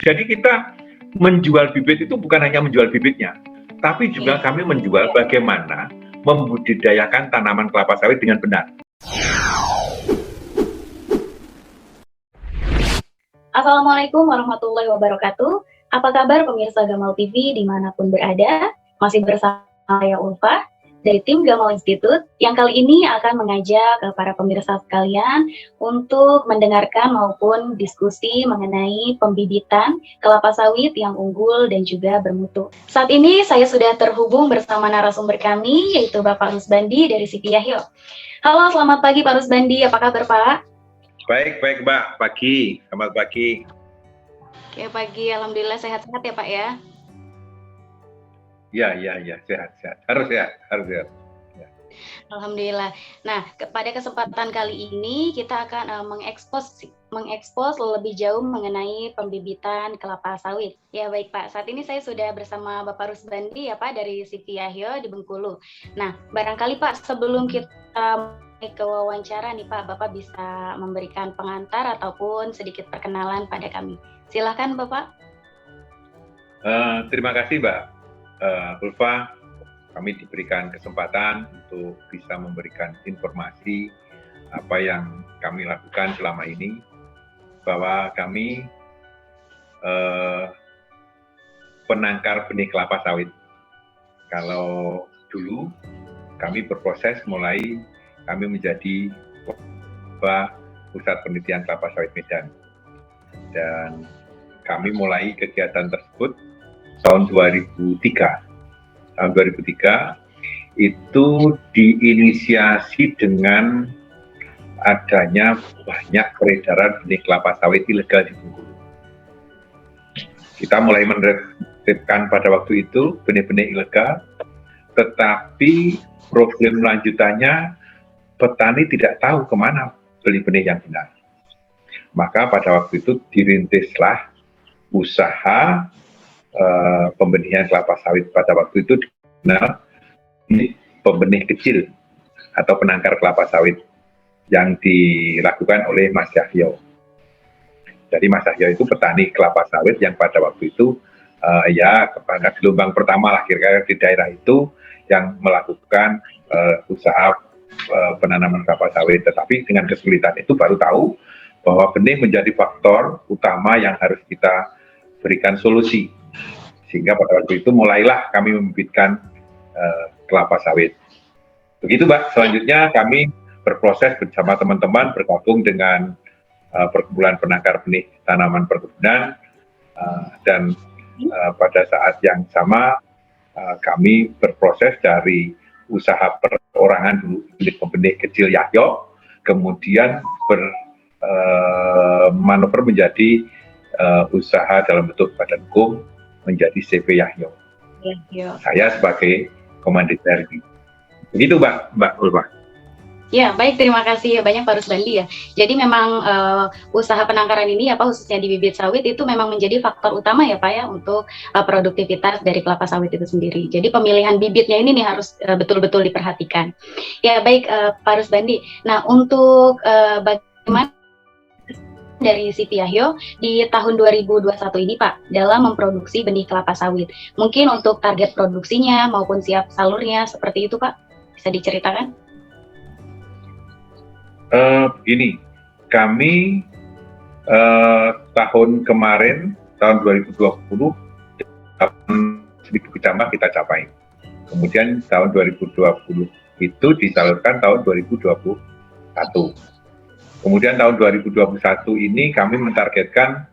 Jadi kita menjual bibit itu bukan hanya menjual bibitnya, tapi juga kami menjual bagaimana membudidayakan tanaman kelapa sawit dengan benar. Assalamualaikum warahmatullahi wabarakatuh. Apa kabar pemirsa Gamal TV dimanapun berada? Masih bersama saya Ulfa dari tim Gamal Institute yang kali ini akan mengajak para pemirsa sekalian untuk mendengarkan maupun diskusi mengenai pembibitan kelapa sawit yang unggul dan juga bermutu. Saat ini saya sudah terhubung bersama narasumber kami yaitu Bapak Rusbandi dari Siti Yahyo. Halo, selamat pagi Pak Rusbandi, apa kabar Pak? Baik Mbak, pagi, selamat pagi. Oke, pagi, alhamdulillah sehat-sehat ya Pak ya? Ya, sehat, harus sehat. Ya. Alhamdulillah. Nah, pada kesempatan kali ini kita akan mengekspos lebih jauh mengenai pembibitan kelapa sawit. Ya baik Pak, saat ini saya sudah bersama Bapak Rusbandi ya Pak dari Siti Yahyo di Bengkulu. Nah, barangkali Pak sebelum kita ke wawancara nih Pak, Bapak bisa memberikan pengantar ataupun sedikit perkenalan pada kami. Silakan Bapak. Terima kasih Mbak Ulfa, kami diberikan kesempatan untuk bisa memberikan informasi apa yang kami lakukan selama ini, bahwa kami penangkar benih kelapa sawit. Kalau dulu kami berproses mulai kami menjadi pusat penelitian kelapa sawit Medan, dan kami mulai kegiatan tersebut tahun 2003. Tahun 2003 itu diinisiasi dengan adanya banyak peredaran benih kelapa sawit ilegal di Bengkulu. Kita mulai menertibkan pada waktu itu benih-benih ilegal, tetapi problem lanjutannya petani tidak tahu kemana beli benih yang benar. Maka pada waktu itu dirintislah usaha pembenihan kelapa sawit. Pada waktu itu dikenal pembenih kecil atau penangkar kelapa sawit yang dilakukan oleh Mas Yahyo. Jadi Mas Yahyo itu petani kelapa sawit yang pada waktu itu gelombang pertama lah kira-kira di daerah itu yang melakukan usaha penanaman kelapa sawit. Tetapi dengan kesulitan itu baru tahu bahwa benih menjadi faktor utama yang harus kita berikan solusi. Sehingga pada waktu itu mulailah kami membibitkan kelapa sawit. Begitu Mbak, selanjutnya kami berproses bersama teman-teman bergabung dengan perkumpulan penangkar benih tanaman perkebunan, dan pada saat yang sama kami berproses dari usaha perorangan dulu milik pembenih kecil Yahyo, kemudian bermanuver menjadi usaha dalam bentuk badan hukum menjadi CV Yahyo. Saya sebagai komandan RI. Begitu Mbak Ulfa. Ya, baik, terima kasih banyak Pak Rusbandi ya. Jadi memang usaha penangkaran ini khususnya di bibit sawit itu memang menjadi faktor utama ya Pak ya untuk produktivitas dari kelapa sawit itu sendiri. Jadi pemilihan bibitnya ini nih harus betul-betul diperhatikan. Ya, baik Pak Rusbandi. Nah, untuk bagaimana dari Siti Yahyo di tahun 2021 ini Pak dalam memproduksi benih kelapa sawit. Mungkin untuk target produksinya maupun siap salurnya seperti itu Pak, bisa diceritakan? Begini, kami tahun kemarin, tahun 2020, 1.000 kecamatan kita capai. Kemudian tahun 2020 itu disalurkan tahun 2021. Kemudian tahun 2021 ini kami mentargetkan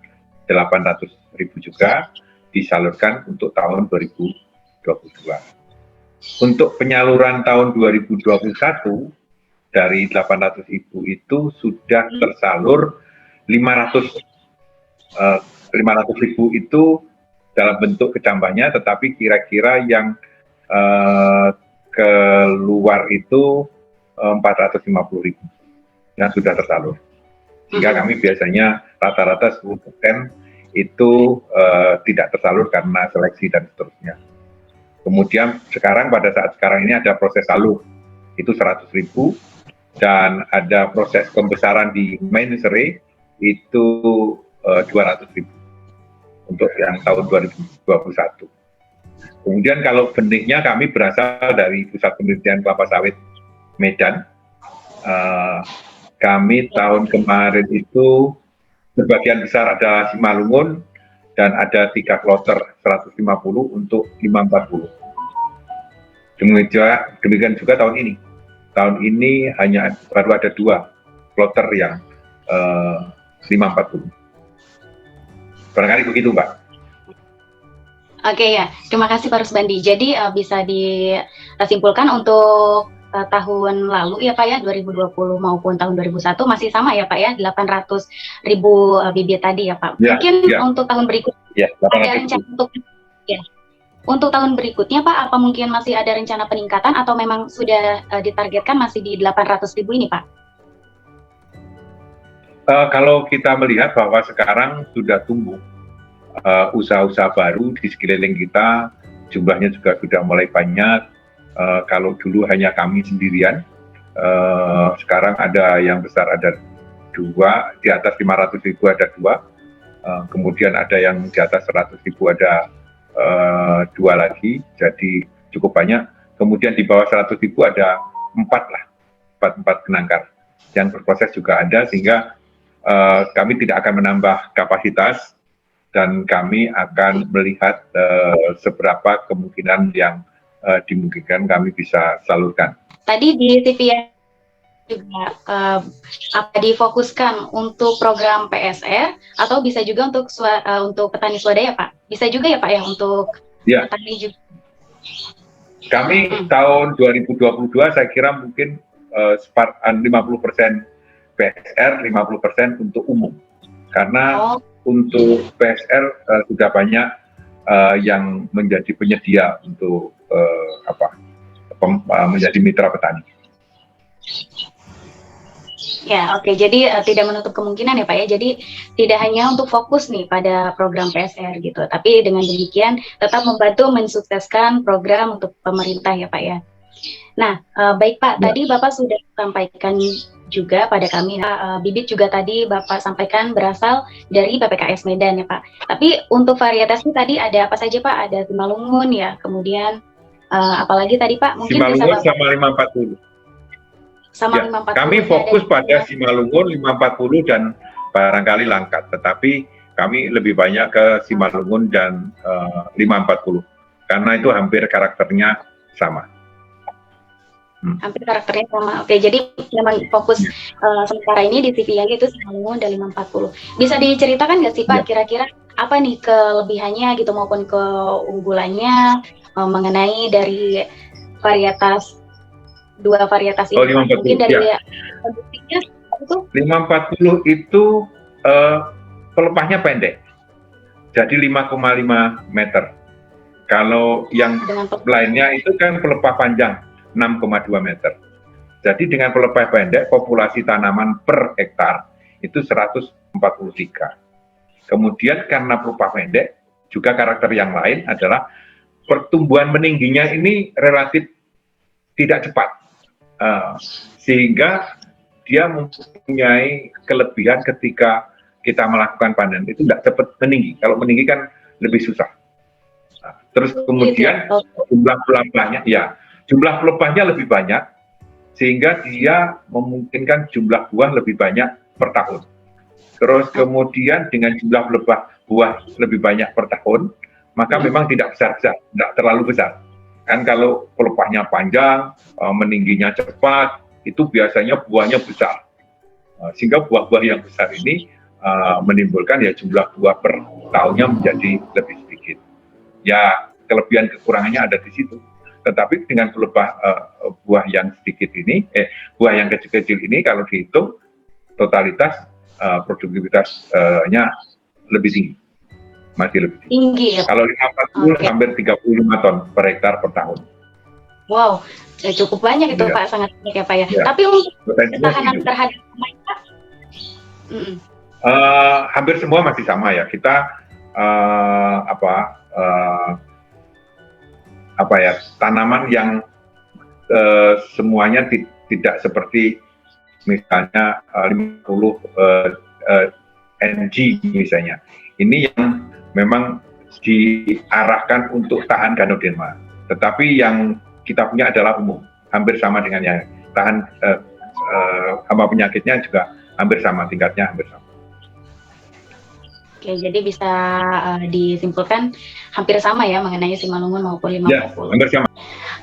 800.000 juga disalurkan untuk tahun 2022. Untuk penyaluran tahun 2021, dari 800.000 itu sudah tersalur 500.000 itu dalam bentuk kecambahnya, tetapi kira-kira yang keluar itu 450.000 yang sudah tersalur. Sehingga kami biasanya rata-rata 10% itu tidak tersalur karena seleksi dan seterusnya. Kemudian sekarang pada saat sekarang ini ada proses salur, itu 100.000, dan ada proses pembesaran di main nursery itu 200.000. untuk yang tahun 2021. Kemudian kalau benihnya kami berasal dari Pusat Penelitian Kelapa Sawit Medan. Kami tahun kemarin itu sebagian besar ada Simalungun dan ada 3 kloter 150 untuk 540. Demikian juga tahun ini. Tahun ini hanya baru ada 2 kloter yang 540. Barangkali begitu, Mbak. Oke ya, terima kasih Pak Rusbandi. Jadi bisa disimpulkan untuk tahun lalu ya Pak ya, 2020 maupun tahun 2001 masih sama ya Pak ya, 800.000 bibit tadi ya Pak. Ya, Mungkin ya. untuk tahun berikutnya Ya, ada rencana untuk tahun berikutnya Pak, apa mungkin masih ada rencana peningkatan atau memang sudah ditargetkan masih di 800.000 ini Pak? Kalau kita melihat bahwa sekarang sudah tumbuh usaha-usaha baru di sekeliling kita, jumlahnya juga sudah mulai banyak. Kalau dulu hanya kami sendirian, sekarang ada yang besar ada 2, di atas 500.000 ada 2, kemudian ada yang di atas 100.000 ada 2 lagi, jadi cukup banyak. Kemudian di bawah 100.000 ada 4 penangkar yang berproses juga ada, sehingga kami tidak akan menambah kapasitas dan kami akan melihat seberapa kemungkinan yang dimungkinkan kami bisa salurkan. Tadi di TV juga apa difokuskan untuk program PSR atau bisa juga untuk petani swadaya Pak? Bisa juga ya Pak ya untuk petani juga? Kami tahun 2022 saya kira mungkin 50% PSR, 50% untuk umum. Karena untuk PSR sudah banyak yang menjadi penyedia untuk menjadi mitra petani. Ya, oke. Jadi tidak menutup kemungkinan ya Pak ya. Jadi tidak hanya untuk fokus nih pada program PSR gitu, tapi dengan demikian tetap membantu mensukseskan program untuk pemerintah ya Pak ya. Nah, baik Pak, tadi Bapak sudah sampaikan juga pada kami, bibit juga tadi Bapak sampaikan berasal dari PPKS Medan ya Pak. Tapi untuk varietasnya tadi ada apa saja Pak? Ada Simalungun ya, kemudian apalagi tadi Pak? Mungkin Simalungun bisa sama 540. Sama ya, 540. Kami fokus pada Simalungun 540 dan barangkali Langkat, tetapi kami lebih banyak ke Simalungun dan 540 karena itu hampir karakternya sama. Hampir karakternya sama. Oke, jadi memang fokus sementara ini di TV itu Simalungun dan 540. Bisa diceritakan nggak sih Pak kira-kira apa nih kelebihannya gitu maupun keunggulannya mengenai dari varietas 2 varietas ini? 540, mungkin dari produksinya itu? 540 itu pelepahnya pendek, jadi 5,5 meter. Kalau yang lainnya itu kan pelepah panjang 6,2 meter. Jadi dengan pelepah pendek, populasi tanaman per hektar itu 143. Kemudian karena pelepah pendek, juga karakter yang lain adalah pertumbuhan meningginya ini relatif tidak cepat. Sehingga dia mempunyai kelebihan ketika kita melakukan panen, itu tidak cepat meninggi. Kalau meninggi kan lebih susah. Terus kemudian jumlah pelepahnya, jumlah pelepahnya lebih banyak, sehingga dia memungkinkan jumlah buah lebih banyak per tahun. Terus kemudian dengan jumlah buah lebih banyak per tahun, maka memang tidak besar-besar, tidak terlalu besar. Kan kalau pelepahnya panjang, meningginya cepat, itu biasanya buahnya besar. Sehingga buah-buah yang besar ini menimbulkan jumlah buah per tahunnya menjadi lebih sedikit. Ya, kelebihan kekurangannya ada di situ. Tetapi dengan pelepah buah yang sedikit ini, buah yang kecil-kecil ini kalau dihitung totalitas produktivitasnya lebih tinggi, masih lebih tinggi. Kalau 540 hampir 35 ton per hektar per tahun. Wow, cukup banyak itu Pak, sangat banyak ya Pak ya. Tapi untuk ketahanan terhadap mereka, hampir semua masih sama ya. Kita tanaman yang semuanya tidak seperti misalnya 50 NG misalnya. Ini yang memang diarahkan untuk tahan Ganoderma. Tetapi yang kita punya adalah umum, hampir sama dengan yang tahan hama penyakitnya juga hampir sama, tingkatnya hampir sama. Oke, jadi bisa disimpulkan hampir sama ya mengenai Simalungun maupun 50. Ya, hampir sama.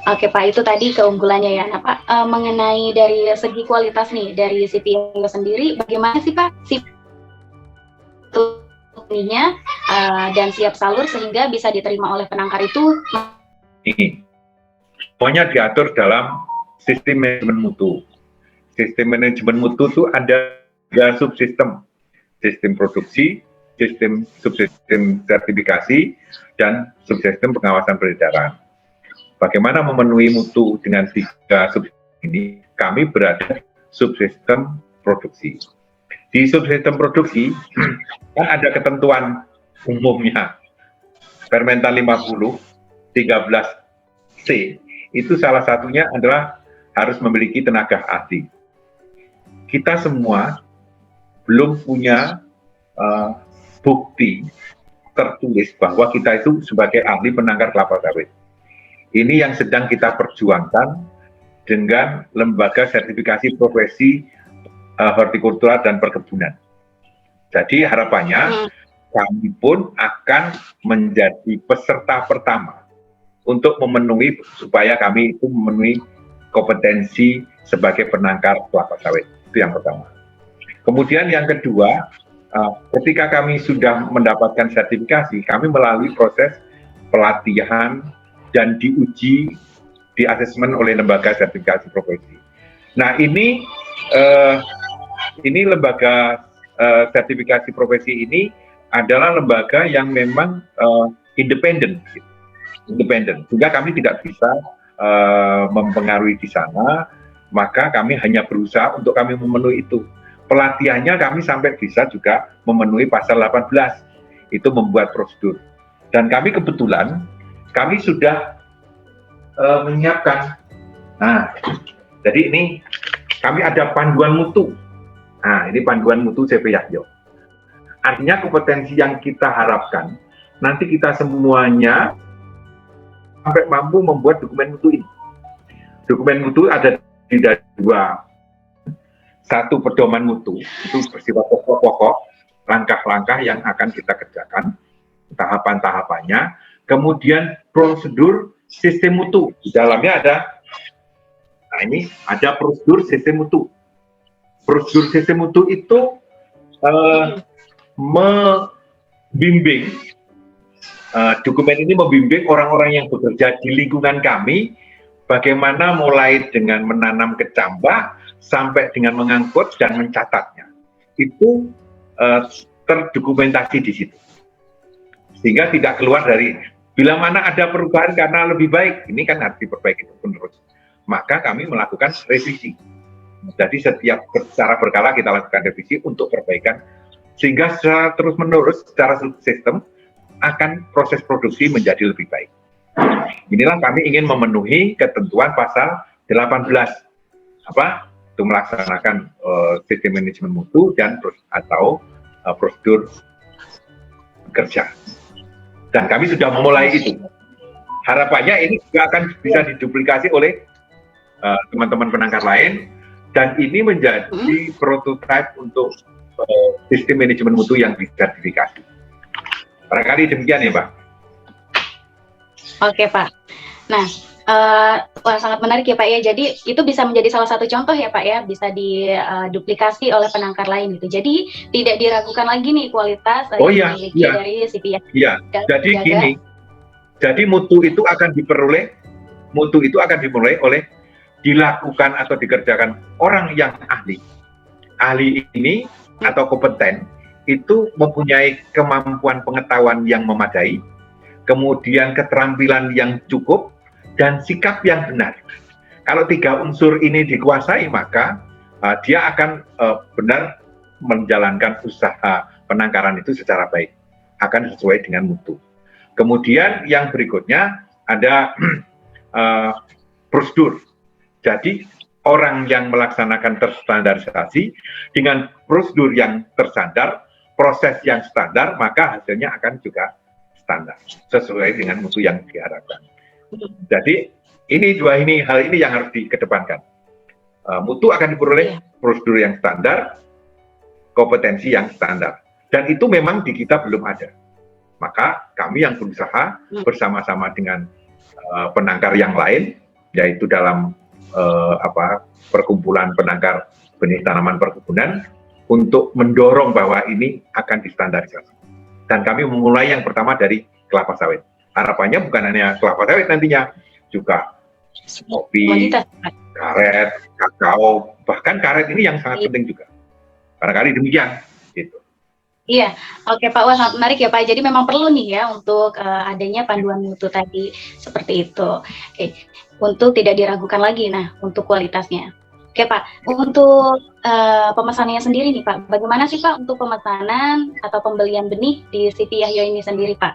Oke Pak, itu tadi keunggulannya ya. Nah Pak, mengenai dari segi kualitas nih, dari CPI sendiri, bagaimana sih Pak ininya dan siap salur sehingga bisa diterima oleh penangkar itu? Ini semuanya diatur dalam sistem manajemen mutu. Sistem manajemen mutu itu ada 3 subsistem: sistem produksi, subsistem sertifikasi, dan subsistem pengawasan peredaran. Bagaimana memenuhi mutu dengan 3 subsistem ini? Kami berada di subsistem produksi. Di subsistem produksi kan ada ketentuan umumnya. Permentan 50 13C itu salah satunya adalah harus memiliki tenaga ahli. Kita semua belum punya bukti tertulis bahwa kita itu sebagai ahli penangkar kelapa sawit. Ini yang sedang kita perjuangkan dengan lembaga sertifikasi profesi hortikultura dan perkebunan. Jadi harapannya kami pun akan menjadi peserta pertama untuk memenuhi, supaya kami itu memenuhi kompetensi sebagai penangkar kelapa sawit. Itu yang pertama. Kemudian yang kedua, ketika kami sudah mendapatkan sertifikasi, kami melalui proses pelatihan dan diuji, di asesmen oleh lembaga sertifikasi profesi. Nah ini lembaga sertifikasi profesi ini adalah lembaga yang memang independen, sehingga kami tidak bisa mempengaruhi di sana, maka kami hanya berusaha untuk kami memenuhi itu. Pelatihannya kami sampai bisa juga memenuhi pasal 18, itu membuat prosedur. Dan kami kebetulan, kami sudah menyiapkan, nah, jadi ini kami ada panduan mutu. Nah, ini panduan mutu CP Yahyo. Artinya kompetensi yang kita harapkan, nanti kita semuanya sampai mampu membuat dokumen mutu ini. Dokumen mutu ada di 2. Satu, pedoman mutu, itu bersifat pokok-pokok, langkah-langkah yang akan kita kerjakan, tahapan-tahapannya. Kemudian prosedur sistem mutu. Di dalamnya ada, nah ini ada prosedur sistem mutu. Prosedur sistem mutu itu membimbing, dokumen ini membimbing orang-orang yang bekerja di lingkungan kami, bagaimana mulai dengan menanam kecambah sampai dengan mengangkut dan mencatatnya. Itu terdokumentasi di situ. Sehingga tidak keluar dari, bila mana ada perubahan karena lebih baik, ini kan harus diperbaiki terus. Maka kami melakukan revisi. Jadi setiap secara berkala kita lakukan revisi untuk perbaikan, sehingga secara terus-menerus, secara sistem, akan proses produksi menjadi lebih baik. Inilah kami ingin memenuhi ketentuan pasal 18, itu melaksanakan sistem manajemen mutu dan atau prosedur kerja. Dan kami sudah memulai itu. Harapannya ini juga akan bisa diduplikasi oleh teman-teman penangkar lain, dan ini menjadi prototipe untuk sistem manajemen mutu yang disertifikasi. Barangkali demikian ya, Pak. Oke, Pak. Nah, wah, sangat menarik ya, Pak ya. Jadi itu bisa menjadi salah satu contoh ya, Pak ya, bisa diduplikasi oleh penangkar lain itu. Jadi tidak diragukan lagi nih kualitas yang dimiliki dari CPI. Iya. Jadi gini, jadi mutu itu akan diperoleh oleh dilakukan atau dikerjakan orang yang ahli. Ahli ini atau kompeten itu mempunyai kemampuan pengetahuan yang memadai, kemudian keterampilan yang cukup, dan sikap yang benar. Kalau 3 unsur ini dikuasai, maka dia akan benar menjalankan usaha penangkaran itu secara baik, akan sesuai dengan mutu. Kemudian yang berikutnya ada prosedur. Jadi orang yang melaksanakan terstandarisasi dengan prosedur yang terstandar, proses yang standar, maka hasilnya akan juga standar sesuai dengan mutu yang diharapkan. Jadi hal ini yang harus dikedepankan. Mutu akan diperoleh prosedur yang standar, kompetensi yang standar, dan itu memang di kita belum ada. Maka kami yang berusaha bersama-sama dengan penangkar yang lain, yaitu dalam perkumpulan penangkar benih tanaman perkebunan, untuk mendorong bahwa ini akan distandarisasi. Dan kami memulai yang pertama dari kelapa sawit. Harapannya bukan hanya kelapa sawit nantinya, juga kopi, karet, kakao, bahkan karet ini yang sangat penting juga. Barangkali demikian. Gitu. Iya, oke Pak, wah sangat menarik ya Pak. Jadi memang perlu nih ya untuk adanya panduan mutu tadi seperti itu. Oke, untuk tidak diragukan lagi. Nah, untuk kualitasnya. Oke Pak, untuk pemesanannya sendiri nih Pak, bagaimana sih Pak untuk pemesanan atau pembelian benih di Siti Yahya ini sendiri Pak?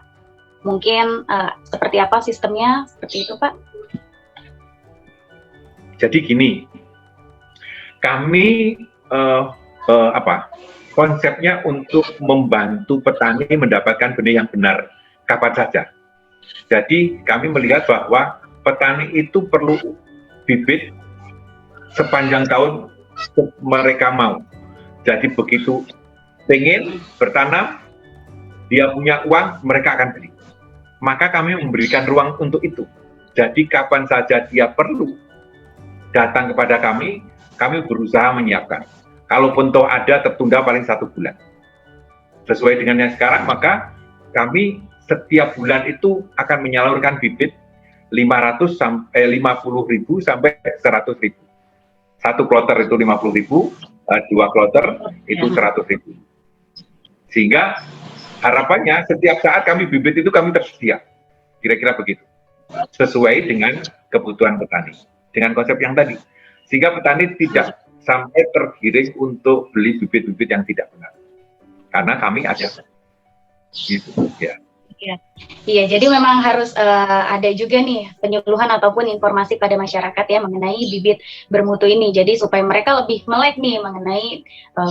Mungkin seperti apa sistemnya, seperti itu Pak? Jadi gini, kami konsepnya untuk membantu petani mendapatkan benih yang benar kapan saja. Jadi kami melihat bahwa petani itu perlu bibit sepanjang tahun mereka mau. Jadi begitu ingin bertanam, dia punya uang, mereka akan beli. Maka kami memberikan ruang untuk itu. Jadi kapan saja dia perlu datang kepada kami berusaha menyiapkan. Kalaupun toh ada tertunda paling 1 bulan. Sesuai dengan yang sekarang, maka kami setiap bulan itu akan menyalurkan bibit 50.000 sampai 100.000. 1 kloter itu 50.000, 2 kloter itu 100.000. Sehingga harapannya setiap saat bibit itu kami tersedia. Kira-kira begitu. Sesuai dengan kebutuhan petani. Dengan konsep yang tadi. Sehingga petani tidak sampai tergiring untuk beli bibit-bibit yang tidak benar. Karena kami ada. Gitu, ya. Iya, jadi memang harus ada juga nih penyuluhan ataupun informasi pada masyarakat ya mengenai bibit bermutu ini. Jadi supaya mereka lebih melek nih mengenai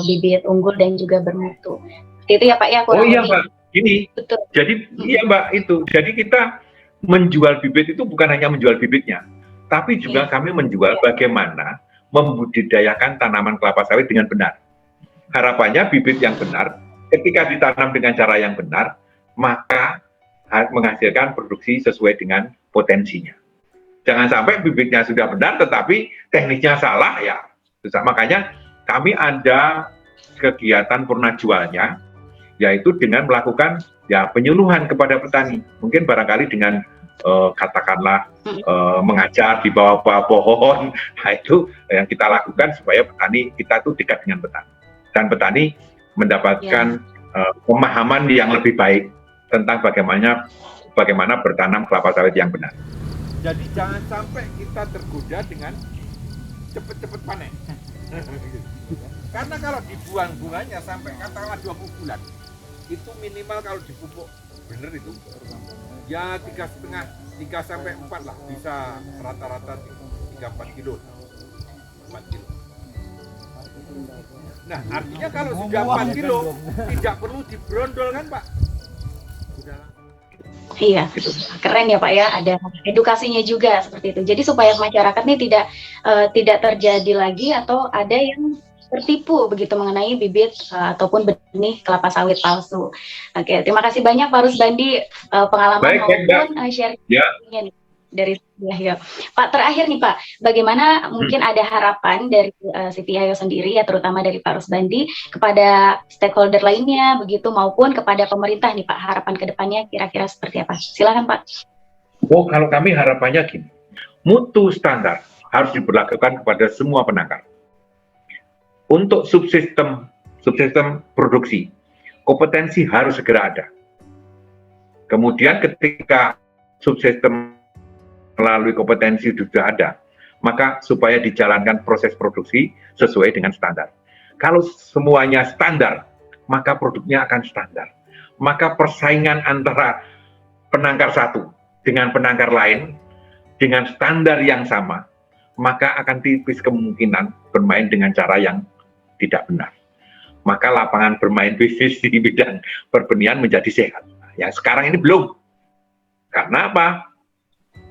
bibit unggul dan juga bermutu. Itu ya Pak ya kurang lebih. Mbak, gini. Betul. Jadi iya Mbak itu. Jadi kita menjual bibit itu bukan hanya menjual bibitnya, tapi juga kami menjual bagaimana membudidayakan tanaman kelapa sawit dengan benar. Harapannya bibit yang benar ketika ditanam dengan cara yang benar, maka menghasilkan produksi sesuai dengan potensinya. Jangan sampai bibitnya sudah benar tetapi tekniknya salah ya. Makanya kami ada kegiatan purna jualnya, yaitu dengan melakukan penyuluhan kepada petani. Mungkin barangkali dengan katakanlah mengajar di bawah-bawah pohon, nah itu yang kita lakukan supaya petani kita itu dekat dengan petani. Dan petani mendapatkan pemahaman yang lebih baik tentang bagaimana bertanam kelapa sawit yang benar. Jadi jangan sampai kita tergoda dengan cepat-cepat panen. Karena kalau dibuang bunganya sampai katakanlah 20 bulan, itu minimal kalau dipupuk bener itu ya 3,5 sampai 4 lah, bisa rata-rata 3-4 kilo. 4 kilo. Nah, artinya kalau sudah 4 kilo tidak perlu dibrondol kan Pak? Iya, keren ya Pak ya, ada edukasinya juga seperti itu. Jadi supaya masyarakat ini tidak terjadi lagi atau ada yang tertipu begitu mengenai bibit ataupun benih kelapa sawit palsu. Oke, terima kasih banyak Pak Rusbandi pengalaman maupun sharingnya nih dari Siti Yahya. Pak, terakhir nih Pak, bagaimana mungkin ada harapan dari Siti Yahya sendiri ya, terutama dari Pak Rusbandi kepada stakeholder lainnya begitu maupun kepada pemerintah nih Pak, harapan kedepannya kira-kira seperti apa? Silakan Pak. Oh, kalau kami harapannya gini, mutu standar harus diberlakukan kepada semua penangkar. Untuk subsistem produksi, kompetensi harus segera ada. Kemudian ketika subsistem melalui kompetensi sudah ada, maka supaya dijalankan proses produksi sesuai dengan standar. Kalau semuanya standar, maka produknya akan standar. Maka persaingan antara penangkar satu dengan penangkar lain dengan standar yang sama, maka akan tipis kemungkinan bermain dengan cara yang tidak benar. maka lapangan bermain bisnis di bidang perbenihan menjadi sehat. Ya sekarang ini belum. Karena apa?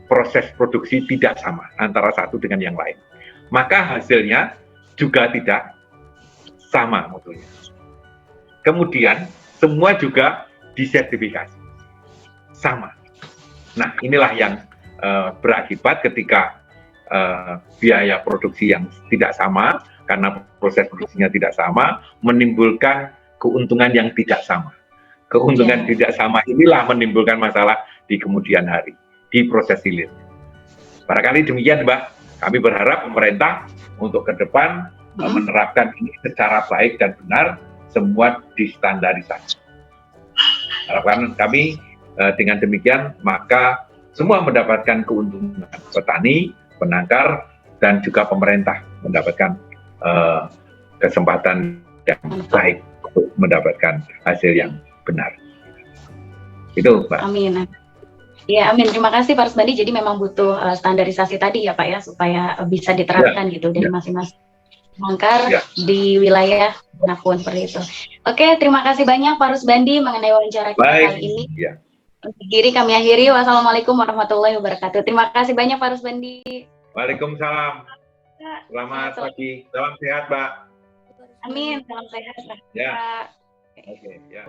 Proses produksi tidak sama antara satu dengan yang lain. Maka hasilnya juga tidak sama mutunya. Kemudian semua juga disertifikasi sama. Nah inilah yang berakibat ketika biaya produksi yang tidak sama karena proses produksinya tidak sama menimbulkan keuntungan yang tidak sama. Keuntungan tidak sama inilah menimbulkan masalah di kemudian hari di proses hilir. Barangkali demikian Mbak. Kami berharap pemerintah untuk ke depan menerapkan ini secara baik dan benar, semua distandarisasi. Harapan kami dengan demikian maka semua mendapatkan keuntungan, petani, penangkar, dan juga pemerintah mendapatkan kesempatan yang baik untuk mendapatkan hasil yang benar. Itu Pak. Amin. Ya, amin. Terima kasih Pak Rusbandi. Jadi memang butuh standarisasi tadi ya Pak ya, supaya bisa diterapkan gitu dari masing-masing penangkar di wilayah manapun seperti itu. Oke, terima kasih banyak Pak Rusbandi mengenai wawancara kita kali ini. Untuk diri kami akhiri. Wassalamualaikum warahmatullahi wabarakatuh. Terima kasih banyak Pak Rusbandi. Waalaikumsalam. Selamat pagi. Salam sehat, Mbak. Amin. Salam sehat. Ya. Oke, ya.